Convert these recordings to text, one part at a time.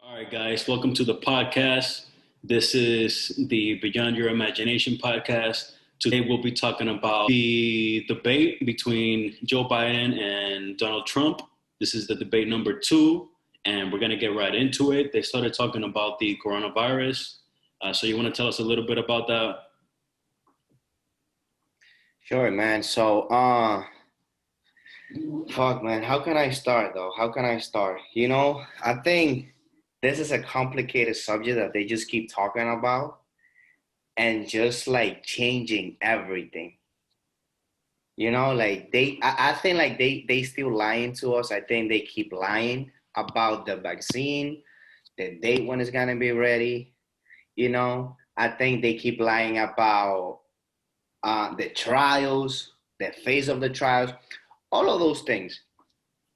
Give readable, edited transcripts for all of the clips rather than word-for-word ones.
All right, guys, welcome to the podcast. This is the Beyond Your Imagination podcast. Today, we'll be talking about the debate between Joe Biden and Donald Trump. This is the debate number two, and we're going to get right into it. They started talking about the coronavirus. So, you want to tell us a little bit about that? Sure, man. Fuck, man. How can I start, though? How can I start? I think this is a complicated subject that they just keep talking about and just like changing everything. I think like they still lying to us. I think they keep lying about the vaccine, the date when it's gonna be ready. I think they keep lying about the trials, the phase of the trials, all of those things.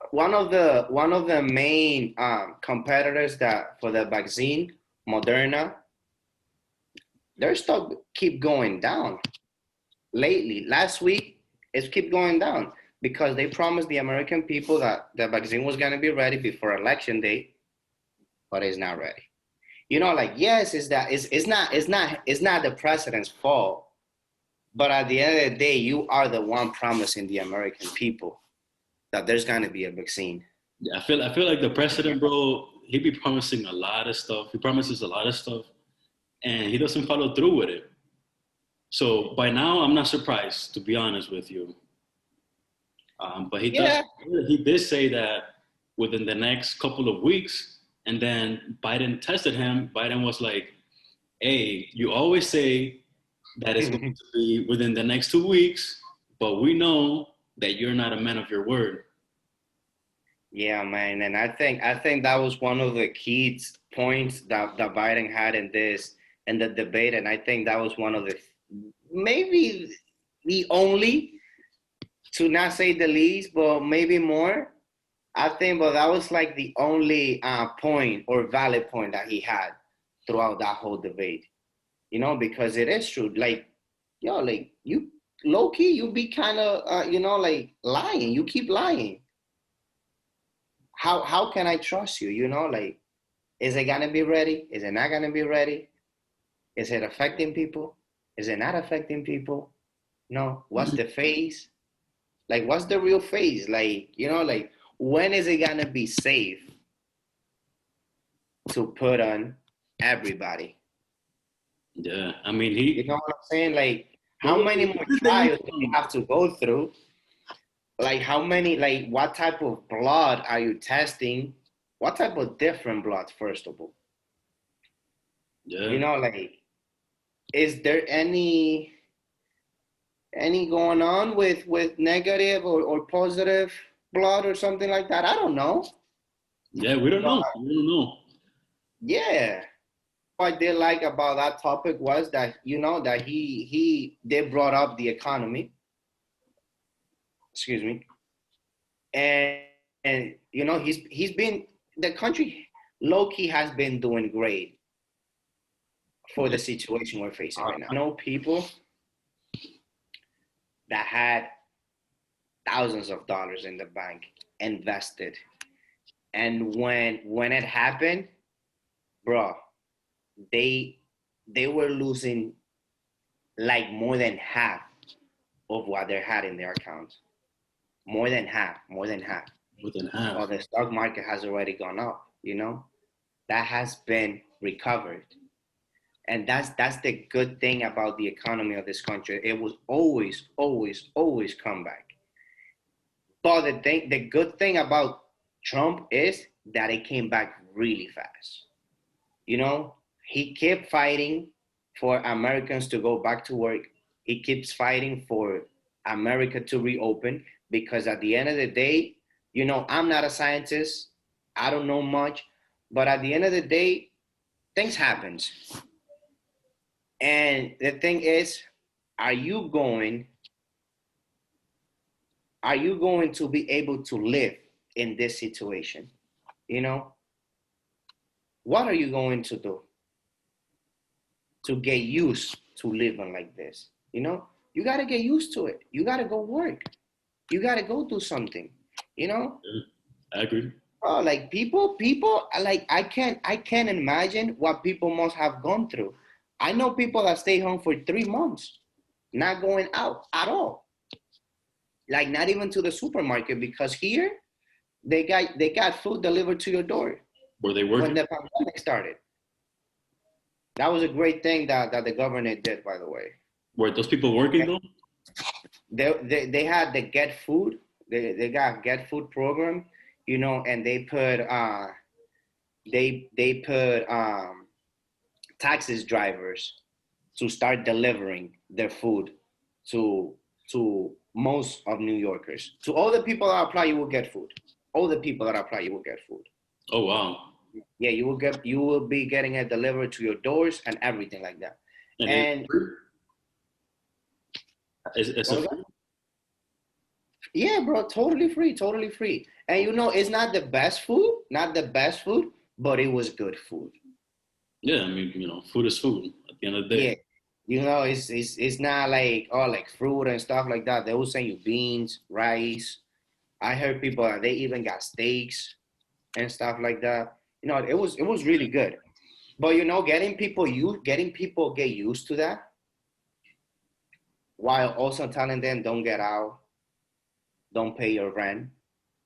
One of the main competitors that for the vaccine, Moderna, their stock keep going down lately. Last week, it keep going down because they promised the American people that the vaccine was gonna be ready before election day, but it's not ready. Yes, it's not the president's fault, but at the end of the day, you are the one promising the American people that there's gonna be a vaccine. Yeah, I feel like the president, bro, he be promising a lot of stuff. He promises a lot of stuff, and he doesn't follow through with it. So by now, I'm not surprised, to be honest with you. But Yeah. he did say that within the next couple of weeks, and then Biden tested him. Biden was like, "Hey, you always say that it's going to be within the next 2 weeks, but we know that you're not a man of your word." Yeah, man, and I think that was one of the key points that Biden had in the debate, and I think that was one of the maybe the only, to not say the least, but maybe more. I think, but that was like the only point or valid point that he had throughout that whole debate. Because it is true. Like, like you low key, you be kind of like lying. You keep lying. How can I trust you? Like, is it gonna be ready? Is it not gonna be ready? Is it affecting people? Is it not affecting people? No. What's the phase? Like, what's the real phase? Like, like when is it gonna be safe to put on everybody? Yeah, I mean, You know what I'm saying? Like, what how was many what more did they trials do you have to go through? Like, how many, like, what type of blood are you testing? What type of different blood, first of all? Yeah, Like, is there any going on with negative or positive blood or something like that? I don't know. yeah, we don't But know. We don't know. yeah, what I did like about that topic was that that he they brought up the economy, excuse me, and he's been, the country low key has been doing great for the situation we're facing right now. People that had thousands of dollars in the bank invested, and when it happened, bro, they they were losing like more than half of what they had in their accounts. More than half. Within Well, half. the stock market has already gone up. That has been recovered, and that's the good thing about the economy of this country. It was always come back. But the good thing about Trump is that it came back really fast. He kept fighting for Americans to go back to work. He keeps fighting for America to reopen, because at the end of the day, I'm not a scientist. I don't know much, but at the end of the day, things happens. And the thing is, are you going are you going to be able to live in this situation? You know, what are you going to do to get used to living like this? You got to get used to it. You got to go work. You got to go do something, you know? Yeah, I agree. Oh, like people like I can't imagine what people must have gone through. I know people that stay home for 3 months, not going out at all, like not even to the supermarket because here they got food delivered to your door Were they when working? the pandemic started. That was a great thing that the government did, by the way. Were those people working though? They had the Get Food. They got Get Food program, and they put taxis drivers to start delivering their food to most of New Yorkers. To all the people that apply, you will get food. All the people that apply, you will get food. Oh wow! Yeah, you will be getting it delivered to your doors and everything like that. And And it's what a was that? Yeah, bro, totally free, totally free. And it's not the best food, not the best food, but it was good food. yeah. I mean, food is food at the end of the day. Yeah, it's not like like fruit and stuff like that. They will send you beans, rice. I heard people that they even got steaks and stuff like that. It was really good. But getting people get used to that while also telling them don't get out, don't pay your rent.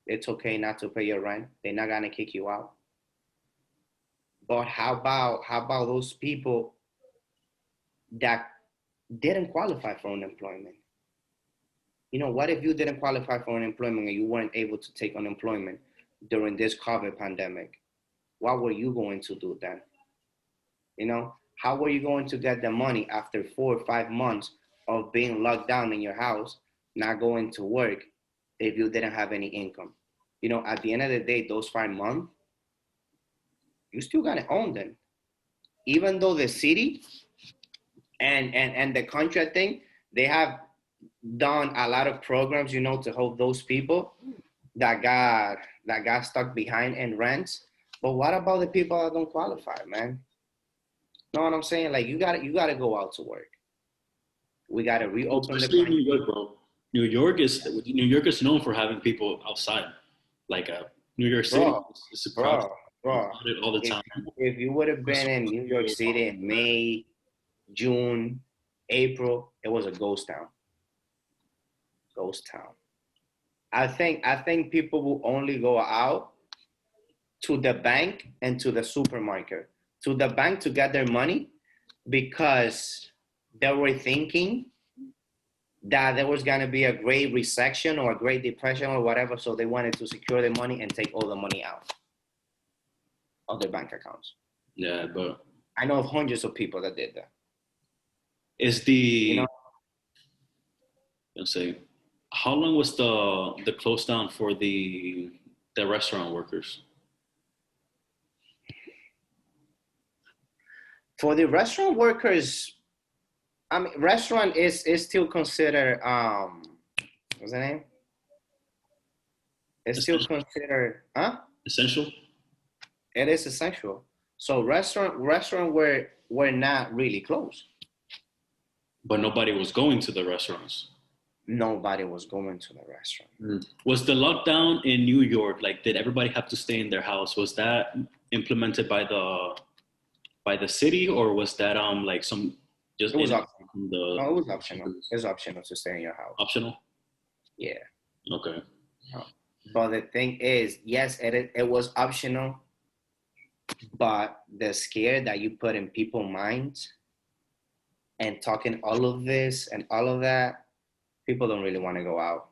It's okay not to pay your rent. They're not gonna kick you out. But how about those people that didn't qualify for unemployment? What if you didn't qualify for unemployment and you weren't able to take unemployment during this COVID pandemic? What were you going to do then? How were you going to get the money after 4 or 5 months of being locked down in your house, not going to work if you didn't have any income? At the end of the day, those 5 months, you still gotta own them. Even though the city and the country, I think they have done a lot of programs, to help those people that got stuck behind in rents. But what about the people that don't qualify, man? Know what I'm saying? Like you gotta go out to work. We gotta reopen the Especially in New country. York, bro. New York is known for having people outside. Like New York City Bro, is a crowd bro, bro. all the If time. if you would have been in New York City in May, June, April, it was a ghost town. Ghost town. I think people will only go out to the bank and to the supermarket. To the bank to get their money because they were thinking that there was gonna be a great recession or a great depression or whatever, so they wanted to secure the money and take all the money out of their bank accounts. Yeah, but I know of hundreds of people that did that. is You the know, let's say how long was the close down for the restaurant workers? for the restaurant workers, I mean, restaurant is still considered what's the name? It's still Essential. considered, huh? Essential? It is essential. So restaurant were not really closed. But nobody was going to the restaurants. Nobody was going to the restaurant. Was the lockdown in New York, like, did everybody have to stay in their house? Was that implemented by the city, or was that like some just It was in optional. the No, it was optional. It was optional to stay in your house. optional? Yeah. Okay. But the thing is, yes, it was optional, but the scare that you put in people's minds and talking all of this and all of that, people don't really want to go out.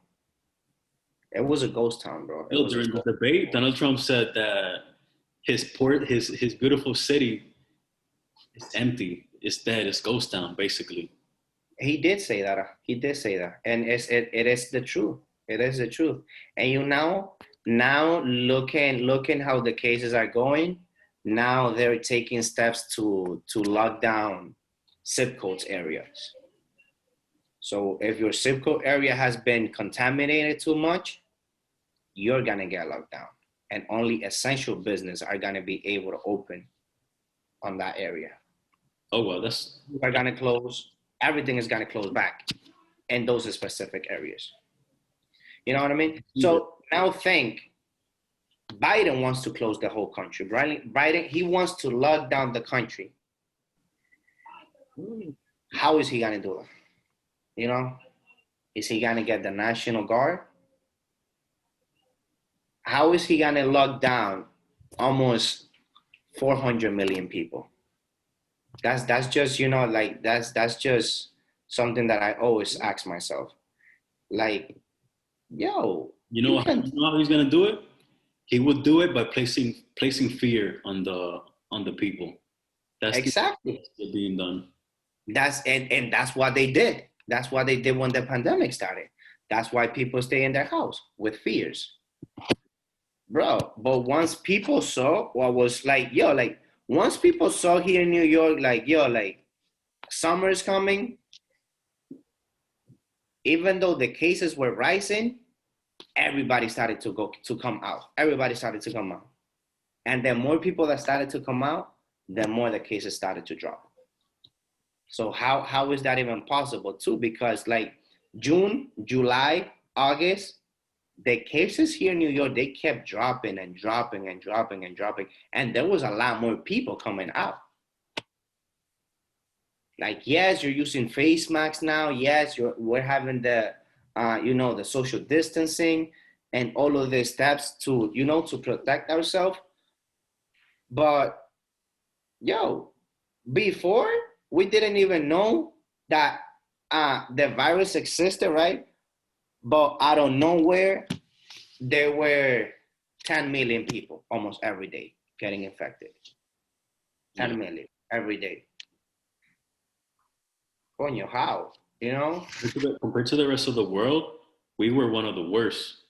It was a ghost town, bro. It Well, was a during the ghost. debate, Donald Trump said that his beautiful city is empty, it's dead, it's ghost town, basically. He did say that. He did say that, and it is the truth. It is the truth. And now looking how the cases are going. Now they're taking steps to lock down zip codes areas. So if your zip code area has been contaminated too much, you're gonna get locked down, and only essential business are gonna be able to open on that area. Oh well, that's Are gonna close. Everything is gonna close back in those specific areas. You know what I mean? So now think Biden wants to close the whole country. Biden, he wants to lock down the country. How is he gonna do it? You know, is he gonna get the National Guard? How is he gonna lock down almost 400 million people? That's just, you know, like that's just something that I always ask myself. Like, yo, you can. You know how he's gonna do it? He would do it by placing fear on the people. That's Exactly. the being done. And that's what they did. That's what they did when the pandemic started. That's why people stay in their house with fears, bro. But once people saw what was like, yo, like once people saw here in New York, like, yo, like summer's coming, even though the cases were rising, everybody started to come out. Everybody started to come out. And the more people that started to come out, the more the cases started to drop. So how is that even possible too? Because like June, July, August, the cases here in New York, they kept dropping and dropping and dropping and dropping. And there was a lot more people coming out. Like, yes, you're using face masks now. Yes, we're having the, you know, the social distancing and all of the steps to, you know, to protect ourselves. But yo, before we didn't even know that the virus existed, right? But out of nowhere, there were 10 million people almost every day getting infected. 10 million every day. Coño, how? You know? Compared to the rest of the world, we were one of the worst,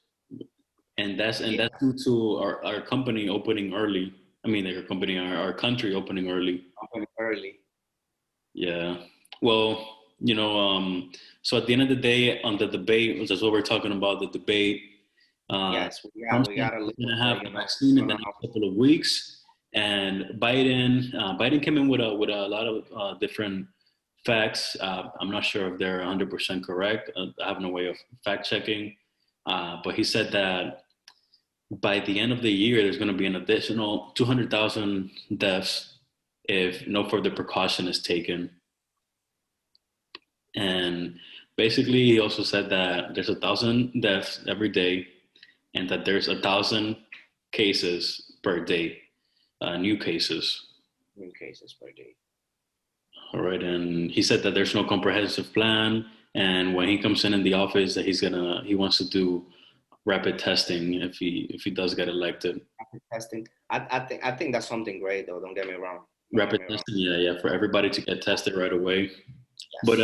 and that's due to our company opening early. I mean, our company, our country opening early. Opening early. Yeah. Well, you know, so at the end of the day, on the debate, that's what we're talking about, the debate. Yes, we gotta look going to for, have you the know, vaccine in the next couple of weeks, and Biden came in with a lot of different facts. I'm not sure if they're 100% correct. I have no way of fact checking, but he said that by the end of the year, there's going to be an additional 200,000 deaths if no further precaution is taken. And basically, he also said that there's 1,000 deaths every day, and that there's 1,000 cases per day, new cases. New cases per day. All right, and he said that there's no comprehensive plan, and when he comes in the office, that he wants to do rapid testing if he does get elected. Rapid testing. I think that's something great though. Don't get me wrong. Rapid testing, yeah, for everybody to get tested right away. Yes. But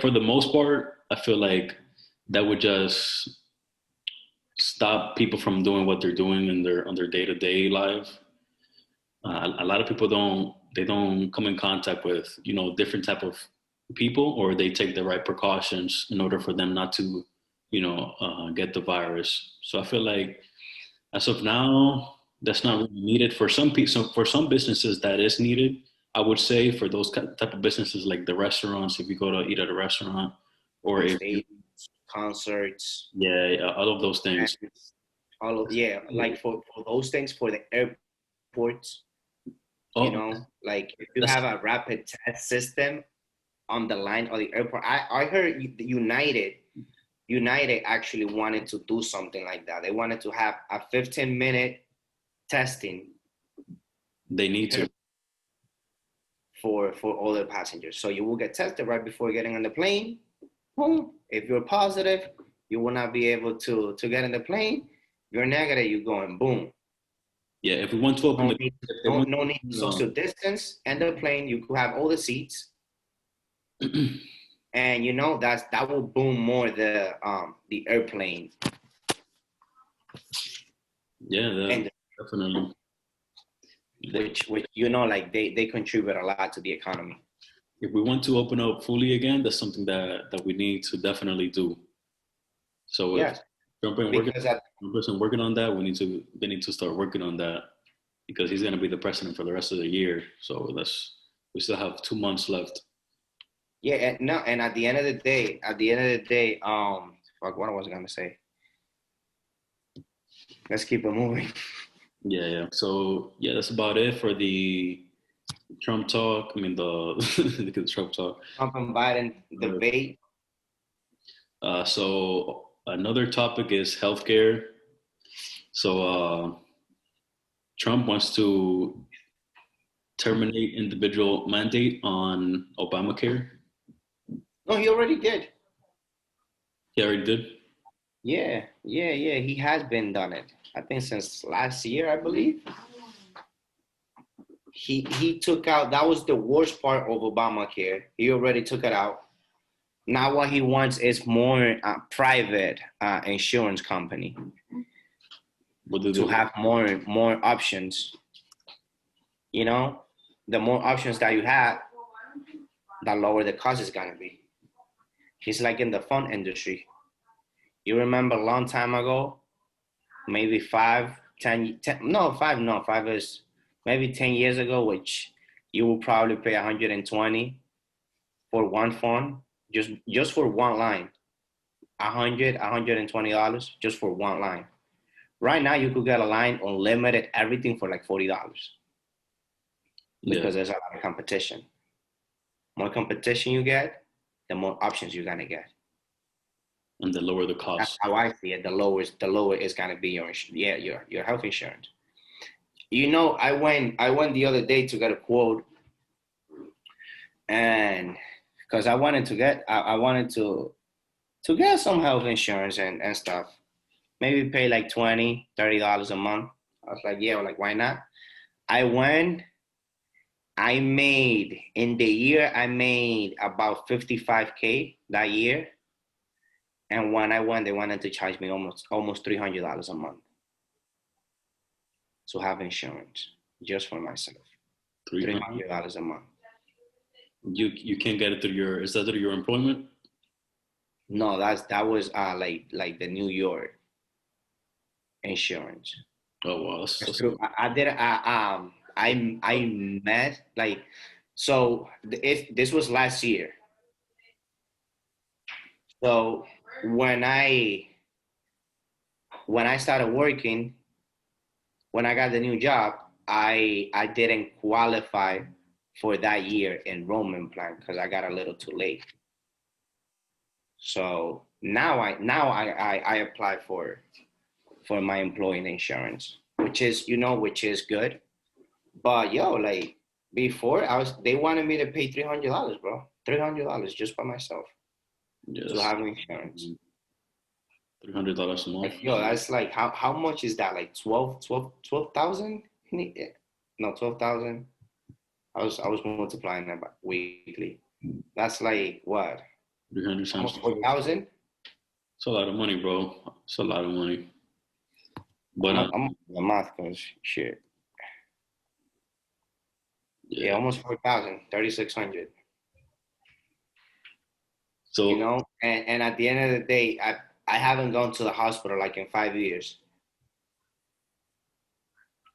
for the most part, I feel like that would just stop people from doing what they're doing in their day-to-day life. A lot of people don't come in contact with, you know, different type of people, or they take the right precautions in order for them not to, you know, get the virus. So I feel like as of now, that's not really needed for some people. So for some businesses, that is needed. I would say for those type of businesses like the restaurants, if you go to eat at a restaurant, or if you, concerts, all of those things. like for those things, for the airports, you know, like if you have a rapid test system on the line of the airport. I heard United actually wanted to do something like that. They wanted to have a 15-minute testing. They need to. For all the passengers. So you will get tested right before getting on the plane. Boom. If you're positive, you will not be able to get in the plane. If you're negative, you're going boom. Yeah, if we want to open no need to social distance and the plane, you could have all the seats. And you know that will boom more the airplane. Yeah, definitely. Which you know, like they contribute a lot to the economy. If we want to open up fully again, that's something that we need to definitely do. So yes, working on that, they need to start working on that, because he's going to be the president for the rest of the year. So we still have 2 months left. Yeah, and at the end of the day, fuck, what I was gonna say. Let's keep it moving. Yeah, yeah. So yeah, that's about it for the Trump talk. I mean the the Trump talk. Trump and Biden debate. So another topic is healthcare. So Trump wants to terminate individual mandate on Obamacare. No, he already did. He already did. Yeah, yeah, yeah. He has been done it. I think since last year, I believe. He took out, that was the worst part of Obamacare. He already took it out. Now what he wants is more private insurance company What did to it? have more options. You know, the more options that you have, the lower the cost is gonna be. He's like in the phone industry. You remember a long time ago, maybe 5 is maybe 10 years ago, which you will probably pay 120 for one phone, just for one line. 120 dollars just for one line. Right now you could get a line unlimited everything for like $40 Yeah, because there's a lot of competition. More competition you get, the more options you're gonna get. and then lower the That's cost. how I see it. The lower is gonna be your health insurance. I went the other day to get a quote, and because I wanted to get some health insurance and stuff. Maybe pay like 20, $30 a month. I was like, yeah, like why not? I went, I made in the year I made about 55K that year. And when I went, they wanted to charge me almost $300 a month to have insurance just for myself. 300. $300 a month. You can't get it through your. Is that through your employment? No, that was like the New York insurance. Oh wow, That's that's true. I did. I met like, so if this was last year. So when I when I started working, when I got the new job, I didn't qualify for that year enrollment plan because I got a little too late. So now I apply for my employee insurance, which is good. But yo, like before they wanted me to pay $300, bro. $300 just by myself to yes, have insurance. $300 a month. Like yo, that's like how much is that? Like 12,000? No, 12,000. I was multiplying that by weekly. That's like what? 300 times. Almost 4,000. It's a lot of money, bro. It's a lot of money. But I'm the math because shit. Yeah, yeah. almost 4,000, 3,600. So And at the end of the day, I haven't gone to the hospital like in 5 years.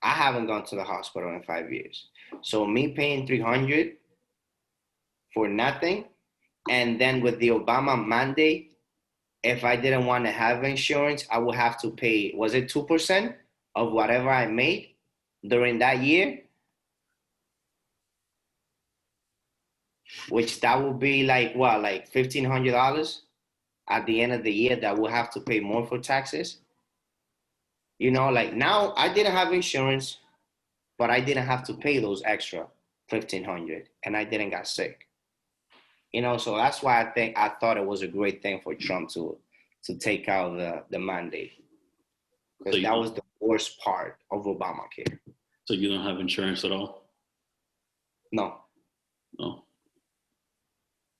I haven't gone to the hospital in 5 years. So me paying 300 for nothing, and then with the Obama mandate, if I didn't want to have insurance, I would have to pay, was it 2% of whatever I made during that year? Which that would be like what, like $1,500 at the end of the year that will have to pay more for taxes. Like now I didn't have insurance, but I didn't have to pay those extra 1,500, and I didn't get sick. So that's why I thought it was a great thing for Trump to take out the mandate, so because that was the worst part of Obamacare. so you don't have insurance at all? No, No,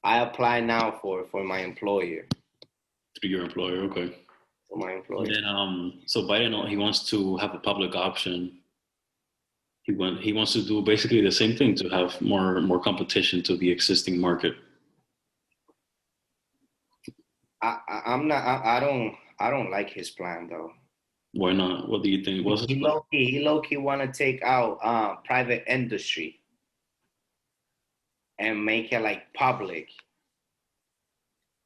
I apply now for my employer. through your employer. Okay. For my And employer. then so Biden he wants to have a public option. He wants to do basically the same thing to have more competition to the existing market. I'm not. I don't like his plan though. Why not? What do you think? What's his He plan? low key want to take out private industry and make it like public,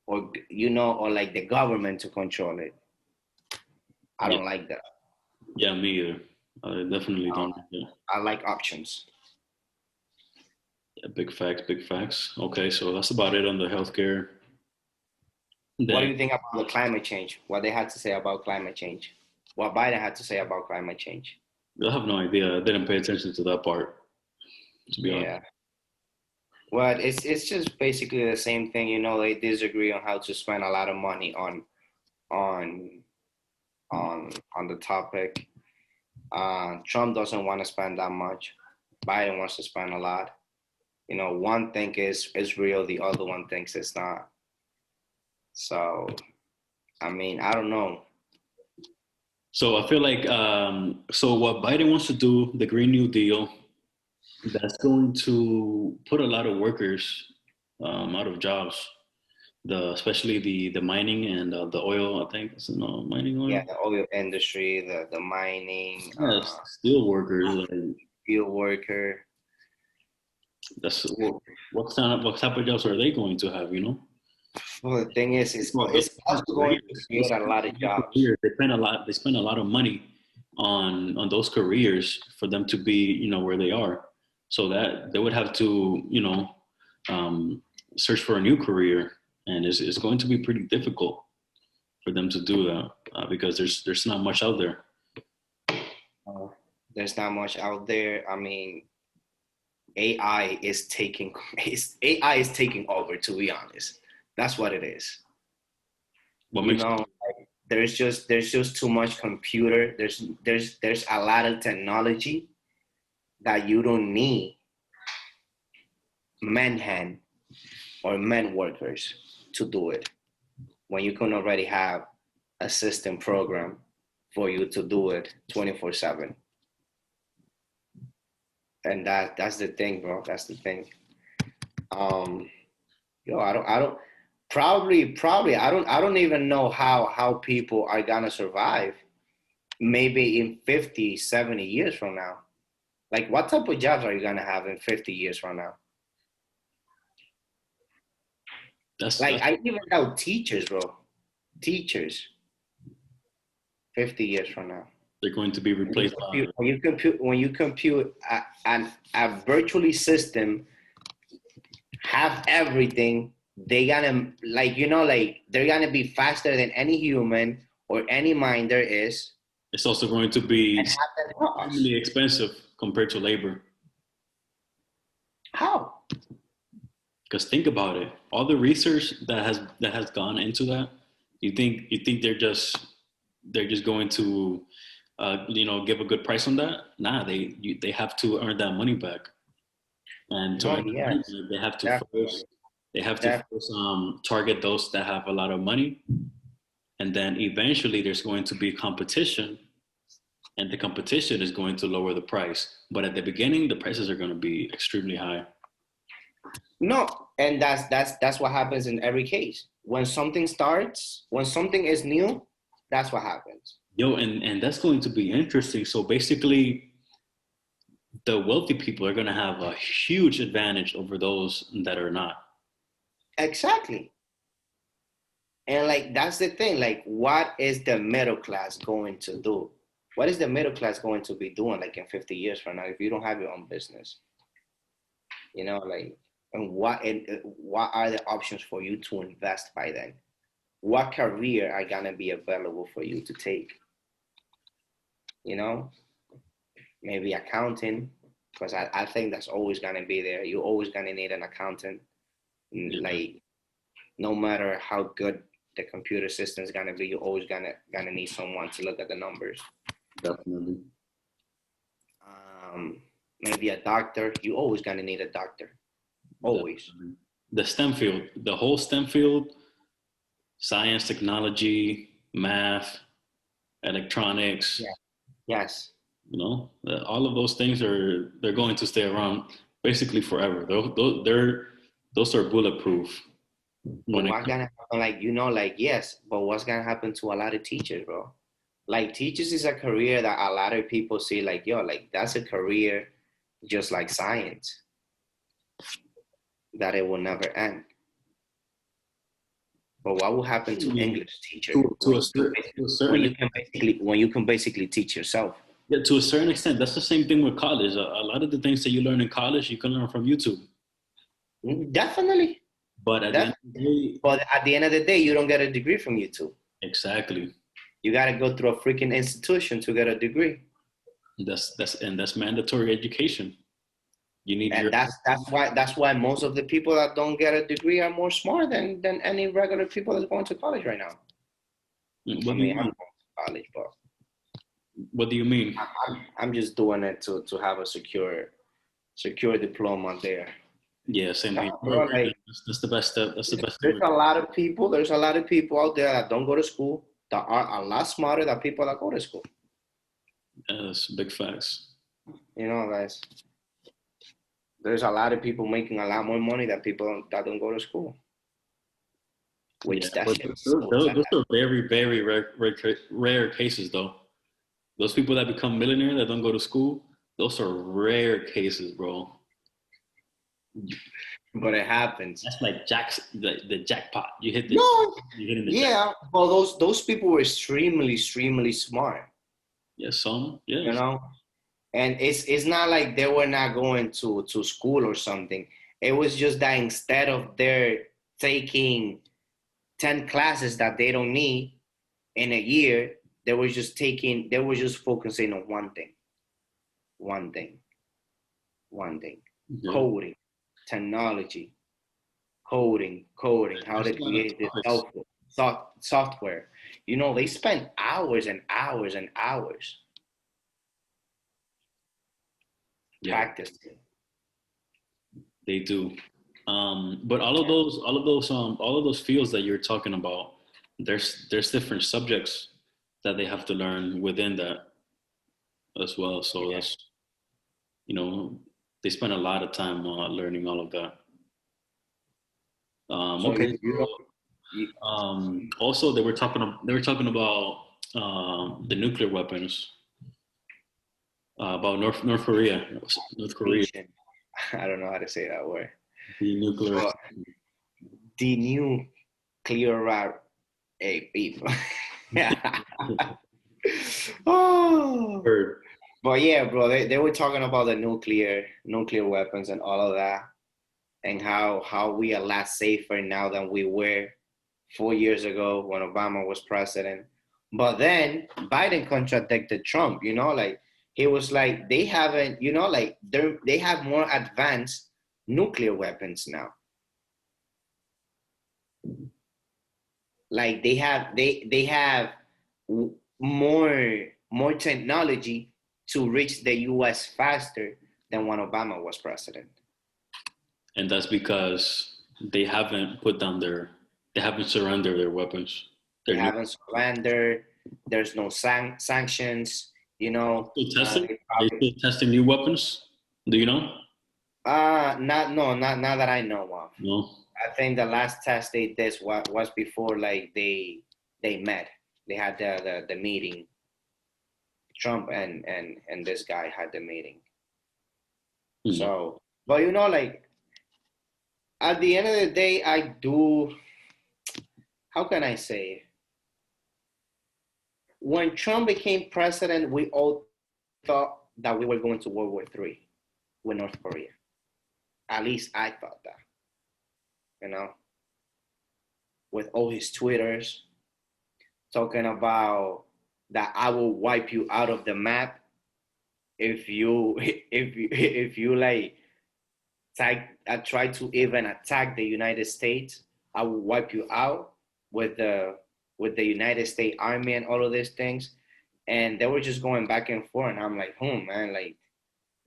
or like the government to control it. I Yeah, don't like that. yeah, me either. I definitely Uh, don't. Yeah. I like options. Yeah, big facts, big facts. Okay, so that's about it on the healthcare. What do Then you think about the climate change? What they had to say about climate change? What Biden had to say about climate change? I have no idea. I didn't pay attention to that part, to be honest. Yeah. Well, it's just basically the same thing. You know, they disagree on how to spend a lot of money on on the topic. Trump doesn't want to spend that much. Biden wants to spend a lot. You know, one thing is real, the other one thinks it's not. So, I mean, I don't know. So I feel like so what Biden wants to do, the Green New Deal, that's going to put a lot of workers out of jobs. The especially the mining and the oil. I think it's no mining Yeah, oil. the oil industry, the mining, Yes, steel workers. Like, field worker. that's what type of jobs are they going to have? You know. Well, the thing is, Well, those it's are also going to careers. create a lot of Those jobs. careers. They spend a lot. They spend a lot of money on those careers for them to be where they are. So that they would have to um, search for a new career, and it's going to be pretty difficult for them to do that because there's not much out there. Uh, there's not much out there. I mean, AI is taking AI is taking over. To be honest, that's what it is. What You makes know, there's just too much computer. There's a lot of technology that you don't need man hand or men workers to do it when you can already have a system program for you to do it 24/7. And that's the thing, bro. That's the thing. Um, I don't probably I don't even know how people are gonna survive maybe in 50, 70 years from now. Like what type of jobs are you gonna have in 50 years from now? Like that's I even know teachers, bro. Teachers 50 years from now. they're going to be replaced by When you compute a virtually system have everything, they gonna like they're gonna be faster than any human or any mind there is it's also going to be and have that cost. extremely expensive compared to labor. How? Because think about it, all the research that has gone into that. You think they're just going to give a good price on that? Nah, they have to earn that money back, and to No, earn that money yes, back, they have to definitely. first they have to Def- first target those that have a lot of money, and then eventually there's going to be competition, and the competition is going to lower the price. But at the beginning, the prices are going to be extremely high. no, and that's what happens in every case. When something starts, when something is new, that's what happens. Yo, and that's going to be interesting. So basically, the wealthy people are going to have a huge advantage over those that are not. Exactly. And like that's the thing. Like, what is the middle class going to do? What is the middle class going to be doing like in 50 years from now if you don't have your own business? You know, like, and what are the options for you to invest by then? What career are gonna be available for you to take? You know, maybe accounting, because I think that's always gonna be there. You're always gonna need an accountant. Yeah, Like, no matter how good the computer system is gonna be, you're always gonna need someone to look at the numbers. definitely. Maybe a doctor. You always gonna need a doctor. Always. Definitely. The STEM field, the whole STEM field, science, technology, math, electronics, Yeah. Yes. all of those things they're going to stay around basically forever. Those are bulletproof But when it what's comes. gonna happen? Like, you know, like, yes, but what's gonna happen to a lot of teachers, bro? Like, teachers is a career that a lot of people see, like, yo, like, that's a career just like science, that it will never end. But what will happen to English teacher To a certain when you can basically teach yourself? Yeah, to a certain extent, that's the same thing with college. A lot of the things that you learn in college, you can learn from YouTube. Definitely, But at the end of the definitely. day, But at the end of the day, you don't get a degree from YouTube. exactly. You got to go through a freaking institution to get a degree. That's mandatory education. You need And your. that's why most of the people that don't get a degree are more smart than any regular people that's going to college right now. I What do you mean, I'm mean? going to college, but What do you mean? I'm just doing it to have a secure diploma there. Yeah, same No, here. bro, like That's the best step. That's the best there's step. a lot of people. There's a lot of people out there that don't go to school that are a lot smarter than people that go to school. That's big facts. You know, guys. There's a lot of people making a lot more money than people that don't go to school. Which Yeah, that but shit is so sad. those are very, very rare cases, though. Those people that become millionaires that don't go to school, those are rare cases, bro. But it happens. That's like the jackpot. No, You hit in the yeah. Well, those people were extremely smart. yeah, some You yes. know, and it's not like they were not going to school or something. It was just that instead of their taking 10 classes that they don't need in a year, they were just focusing on one thing, Yeah. coding, technology, coding, how to There's a lot of create this topics. software. You know, they spend hours and hours and hours Yeah, practicing. they do. But all of those fields that you're talking about, there's different subjects that they have to learn within that as well. So Yeah. that's you know they spend a lot of time learning all of that. So Okay. you don't. You, Also, they were talking about the nuclear weapons, about North Korea, North Korea, Nation. I don't know how to say that word. the nuclear. But the new clear route, hey people. Oh, Heard. but yeah, bro, they were talking about the nuclear weapons and all of that, and how we are a lot safer now than we were 4 years ago when Obama was president. But then Biden contradicted Trump. You know, like he was like they haven't. You know, like they have more advanced nuclear weapons now. Like they have more technology to reach the U.S. faster than when Obama was president. And that's because they haven't surrendered their weapons. They They're new. haven't surrendered. There's no sanctions. You know, Still testing. they They probably still testing new weapons. Do you know? not no not that I know of. No. I think the last test they did was before like they met. They had the meeting. Trump and this guy had the meeting. Hmm. So, but you know, like at the end of the day, I do. How can I say? When Trump became president, we all thought that we were going to World War III with North Korea. At least I thought that. You know, with all his twitters talking about that I will wipe you out of the map if you if you like try to even attack the United States. I will wipe you out with the United States Army and all of these things. And they were just going back and forth, and I'm like, man, like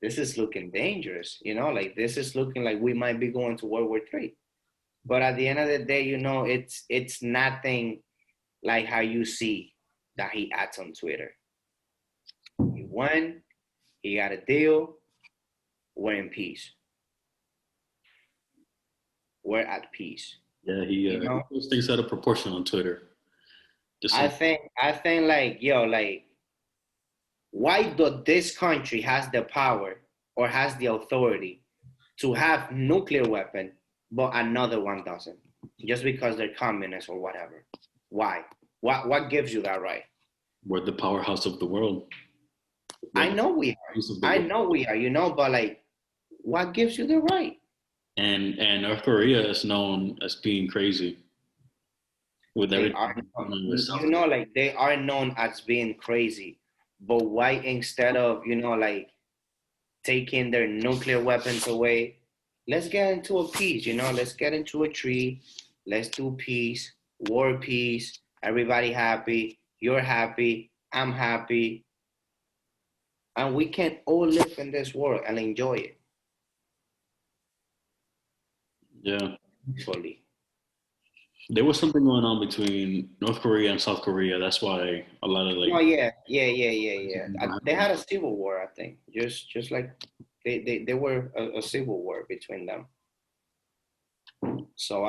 this is looking dangerous, you know, like this is looking like we might be going to World War III. But at the end of the day, you know, it's nothing like how you see that he acts on Twitter. He won, he got a deal, we're in peace. We're at peace. Yeah, You he know, puts things out of proportion on Twitter. Just I like think I think like yo, like why do this country has the power or has the authority to have nuclear weapon, but another one doesn't? Just because they're communists or whatever. Why? What gives you that right? we're the powerhouse of the world. I know we are. I know we are, but like, what gives you the right? And North Korea is known as being crazy with They everything are, with South Korea. like they are known as being crazy. But why instead of, like taking their nuclear weapons away, let's get into a peace, let's get into a tree. Let's do peace, war peace, everybody happy, you're happy, I'm happy, and we can all live in this world and enjoy it Yeah. fully. There was something going on between North Korea and South Korea. That's why a lot of Oh like yeah. They had a civil war, I think. Just like they were a civil war between them. So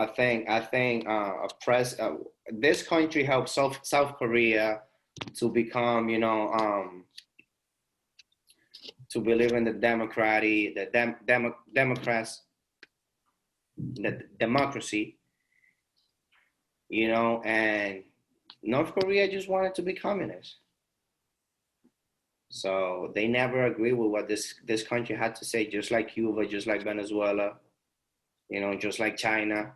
this country helped South Korea to become, to believe in the Democrats, the democracy, and North Korea just wanted to be communist. So they never agreed with what this country had to say, just like Cuba, just like Venezuela, just like China.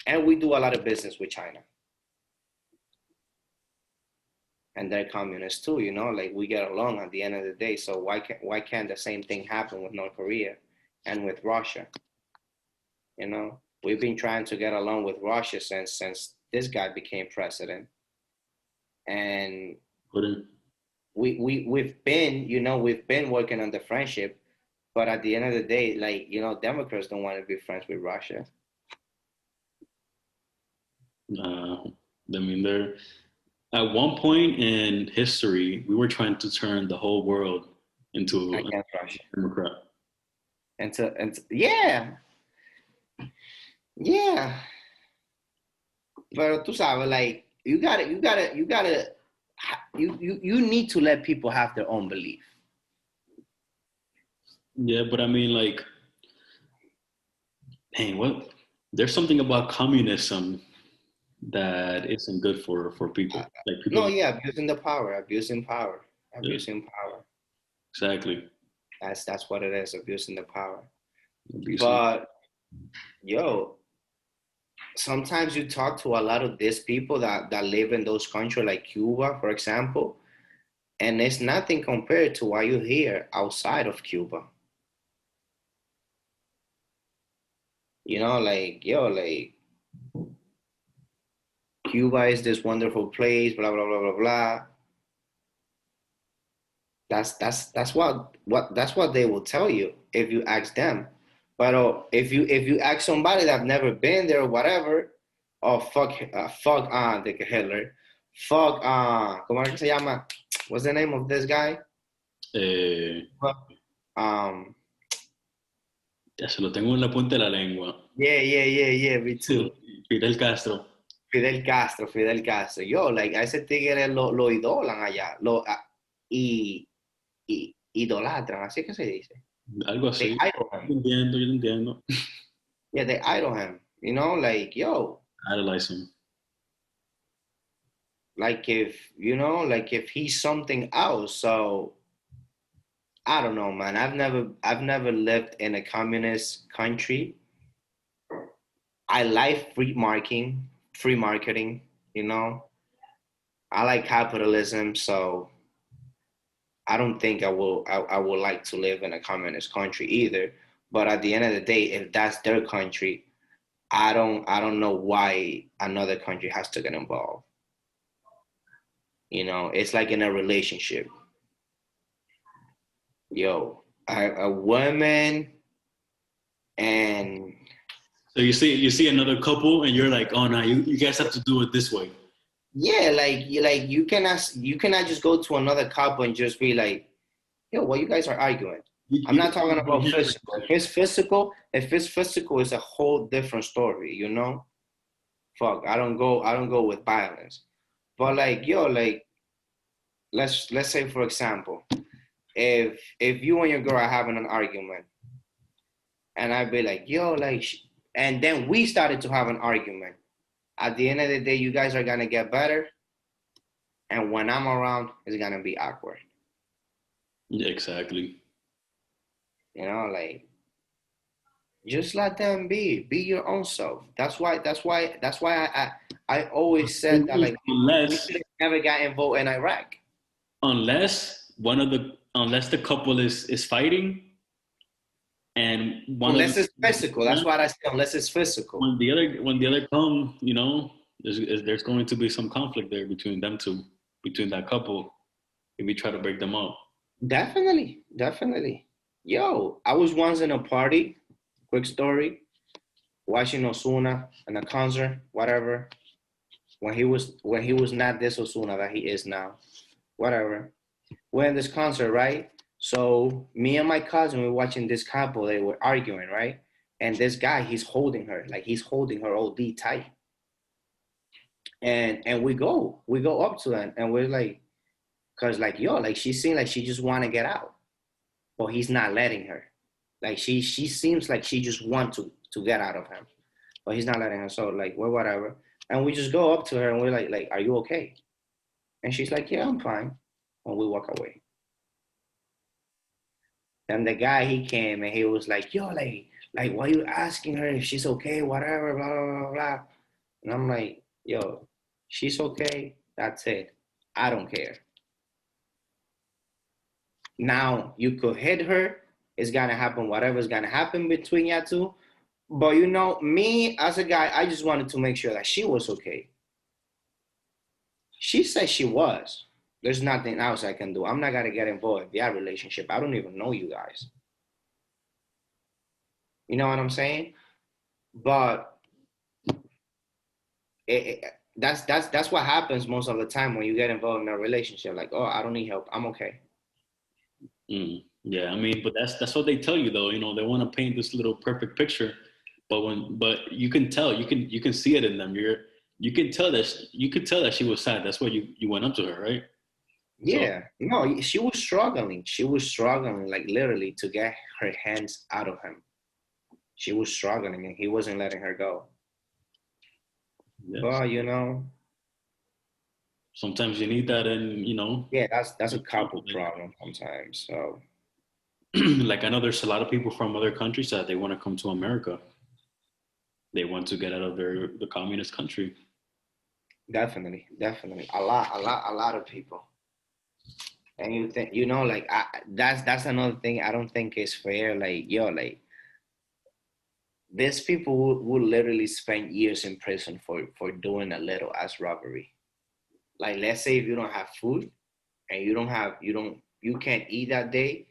And we do a lot of business with China. And they're communists too, like we get along at the end of the day. So why can't the same thing happen with North Korea and with Russia? We've been trying to get along with Russia since this guy became president. And we've been working on the friendship, but at the end of the day, like, Democrats don't want to be friends with Russia. I mean, they're at one point in history, we were trying to turn the whole world into a Democrat. And yeah. But tú sabes, like, you need to let people have their own belief. Yeah, but I mean, like, hey, what? There's something about communism that isn't good for people. Like people. No, yeah, abusing power. Exactly. That's what it is, abusing the power. Abusing. But sometimes you talk to a lot of these people that live in those countries like Cuba, for example, and it's nothing compared to what you hear outside of Cuba. Like, like Cuba is this wonderful place, blah blah blah blah blah. That's what they will tell you if you ask them. But if you ask somebody that never been there or whatever, fuck the Hitler, fuck ¿cómo es que se llama? What's the name of this guy? Ya se lo tengo en la punta de la lengua. Yeah, me too. Fidel Castro. Fidel Castro. Yo, like, a ese tigre lo idolan allá, y idolatran, así que se dice. Algo así. Yo entiendo. Yeah, they idol him. Like, yo. Idolize him. Like if he's something else. So I don't know, man. I've never lived in a communist country. I like free marketing. I like capitalism, so I don't think I would like to live in a communist country either. But at the end of the day, if that's their country, I don't know why another country has to get involved. It's like in a relationship. A woman and so you see another couple and you're like, oh no, you guys have to do it this way. Yeah, like you cannot just go to another couple and just be like, yo, well, you guys are arguing. I'm not talking about physical. If it's physical, it's a whole different story, Fuck, I don't go with violence. But like, like, let's say, for example, if you and your girl are having an argument, and I'd be like, yo, like, and then we started to have an argument. At the end of the day, you guys are gonna get better, and when I'm around, it's gonna be awkward. Yeah, exactly. You know, like just let them be your own self. That's why I always said that like we Unless should have never got involved in Iraq. unless the couple is fighting and one of Unless it's physical. That's what I say, unless it's physical. when the other come, there's going to be some conflict there between them two, between that couple, if we try to break them up. Definitely, definitely. Yo, I was once in a party, quick story, watching Osuna in a concert, whatever. When he was not this Osuna that he is now. Whatever. We're in this concert, right? So me and my cousin were watching this couple, they were arguing, right? And this guy, he's holding her, like he's holding her OD tight. And we go up to them and we're like, cause like yo, like she seemed like she just wanna get out. But he's not letting her. Like she seems like she just wants to get out of him, but he's not letting her. So like well whatever, and we just go up to her and we're like are you okay? And she's like yeah I'm fine, and we walk away. Then the guy he came and he was like yo like why are you asking her if she's okay whatever blah blah blah blah. And I'm like yo she's okay that's it I don't care. Now you could hit her. It's gonna happen. Whatever's gonna happen between you two. But me as a guy, I just wanted to make sure that she was okay. She said she was. There's nothing else I can do. I'm not gonna get involved in that relationship. I don't even know you guys. You know what I'm saying? But that's what happens most of the time when you get involved in a relationship. Like, oh, I don't need help. I'm okay. Yeah, I mean, but that's what they tell you though. They want to paint this little perfect picture, but you can tell, you can see it in them. You could tell that she was sad. That's why you went up to her, right? So Yeah. No, she was struggling. She was struggling, like literally, to get her hands out of him. She was struggling, and he wasn't letting her go. yes, But sometimes you need that, and yeah, that's a couple problem sometimes. So like I know there's a lot of people from other countries that they want to come to America. They want to get out of the communist country. definitely, definitely, a lot of people. And you think, like that's another thing I don't think is fair. Like yo, like these people will literally spend years in prison for doing a little ass robbery. Like let's say if you don't have food and you can't eat that day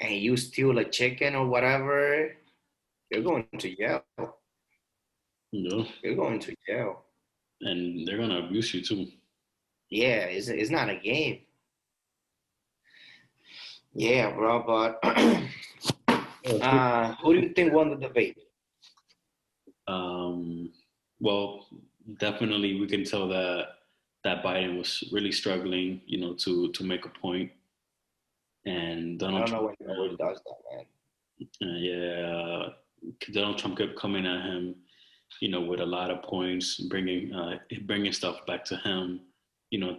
and you steal a chicken or whatever, you're going to jail. You know, You're going to jail. and they're gonna abuse you too. Yeah, it's not a game. Yeah, bro. But who do you think won the debate? Um, well, definitely we can tell that Biden was really struggling, to make a point, and I Donald don't know Trump, when he ever does that, man. yeah, Donald Trump kept coming at him, with a lot of points, bringing stuff back to him,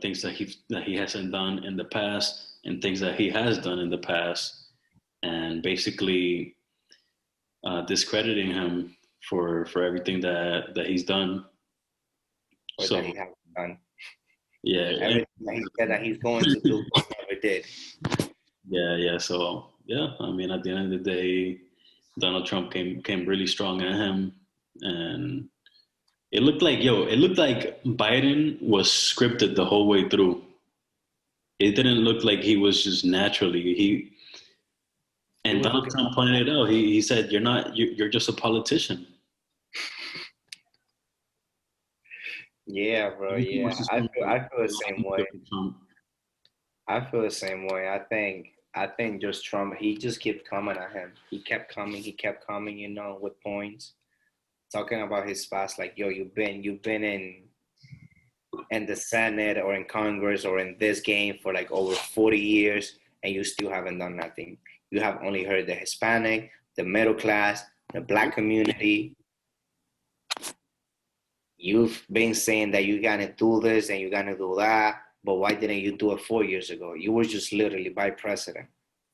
things that he hasn't done in the past and things that he has done in the past, and basically discrediting him for everything that he's done. Or So that he hasn't done. yeah, Everything that he said that he's going to do, he never did. yeah. So yeah, I mean, at the end of the day, Donald Trump came really strong at him, and it looked like Biden was scripted the whole way through. It didn't look like he was just naturally he. He And was Donald looking Trump pointed it out. He said, "You're not. You're just a politician." yeah, bro. Everything Yeah, was just I coming feel I feel the same way. from Trump. I feel the same way. I think just Trump. He just kept coming at him. He kept coming. He kept coming. With points, talking about his past. Like, yo, you've been in the Senate or in Congress or in this game for like over 40 years, and you still haven't done nothing. You have only heard the Hispanic, the middle class, the Black community. You've been saying that you're gonna do this and you're gonna do that, but why didn't you do it 4 years ago? You were just literally by president.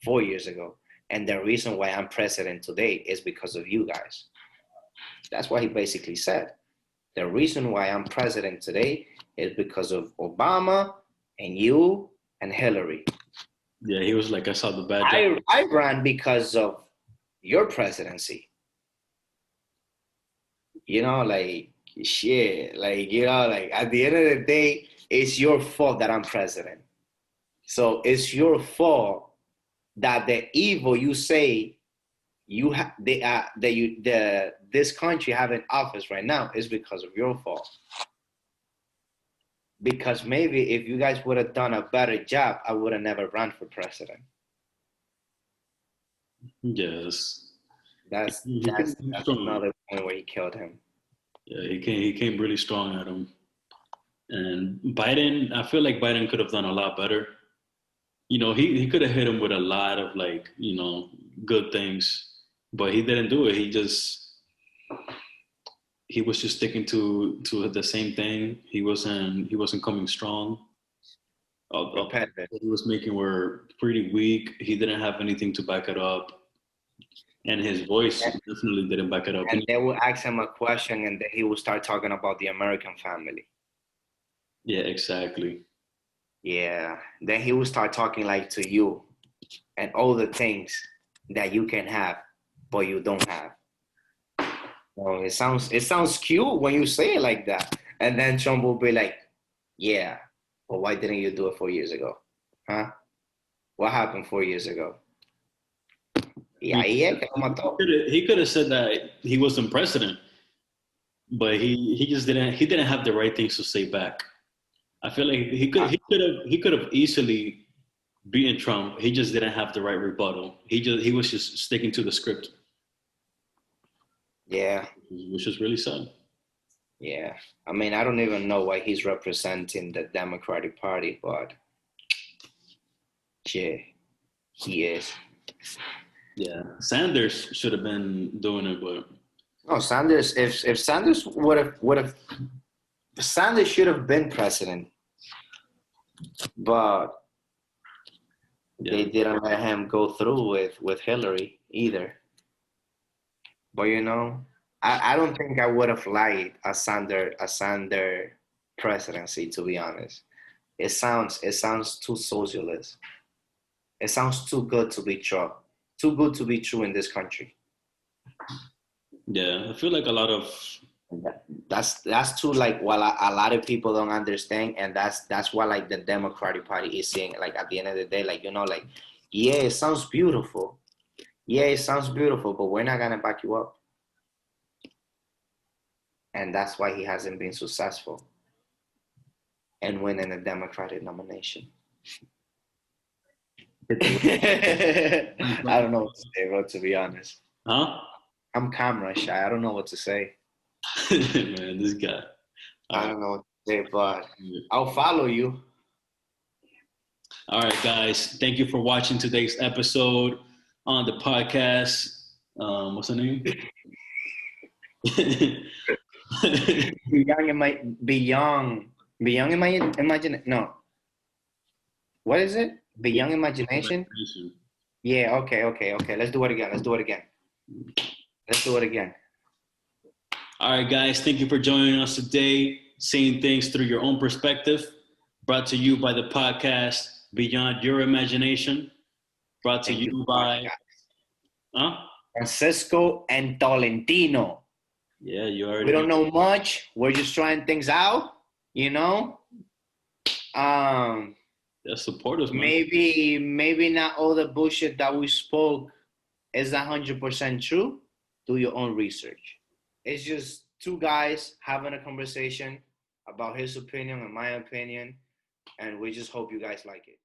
4 years ago. And the reason why I'm president today is because of you guys. That's what he basically said. The reason why I'm president today is because of Obama and you and Hillary. Yeah, he was like, I saw the bad guy. I ran because of your presidency. You know, like, shit, like, you know, like, at the end of the day, it's your fault that I'm president. So it's your fault that the evil you say you have this country have in office right now is because of your fault. Because maybe if you guys would have done a better job, I would have never run for president. Yes. That's another point where he killed him. Yeah, he came really strong at him. And Biden, I feel like Biden could have done a lot better. You know, he could have hit him with a lot of, like, you know, good things, but he didn't do it. He was just sticking to the same thing. He wasn't coming strong. He was making were pretty weak. He didn't have anything to back it up. And his voice definitely didn't back it up. And they will ask him a question, and then he will start talking about the American family. Yeah, exactly. Yeah. Then he will start talking like to you and all the things that you can have, but you don't have. Well, it sounds cute when you say it like that. And then Trump will be like, yeah, but why didn't you do it 4 years ago? Huh? What happened 4 years ago? Yeah, he could have said that he wasn't president, but he just didn't have the right things to say back. I feel like he could have easily beaten Trump. He just didn't have the right rebuttal. He was just sticking to the script. Yeah, which is really sad. Yeah, I mean, I don't even know why he's representing the Democratic Party, but yeah, he is. Yeah, Sanders should have been doing it, but no, Sanders. If Sanders Sanders should have been president, but they didn't let him go through with Hillary either. But you know, I don't think I would have liked a Sanders presidency, to be honest. It sounds too socialist. It sounds too good to be true. Too good to be true in this country. Yeah, I feel like a lot of that's too, like, what a lot of people don't understand, and that's why, like, the Democratic Party is saying, like, at the end of the day, like, you know, like, yeah, it sounds beautiful. Yeah, it sounds beautiful, but we're not gonna back you up. And that's why he hasn't been successful and winning a Democratic nomination. I don't know what to say, bro, to be honest. Huh? I'm camera shy. I don't know what to say. Man, this guy. I don't know what to say, but I'll follow you. All right, guys. Thank you for watching today's episode on the podcast. What's the name? Beyond Imagination. No. What is it? Beyond Imagination? Yeah, okay. Let's do it again. All right, guys. Thank you for joining us today. Seeing things through your own perspective. Brought to you by the podcast Beyond Your Imagination. Brought to you by Francisco and Tolentino. Yeah, you already. We don't know much. We're just trying things out, you know. Yeah, support us, man. Maybe not all the bullshit that we spoke is 100% true. Do your own research. It's just two guys having a conversation about his opinion and my opinion, and we just hope you guys like it.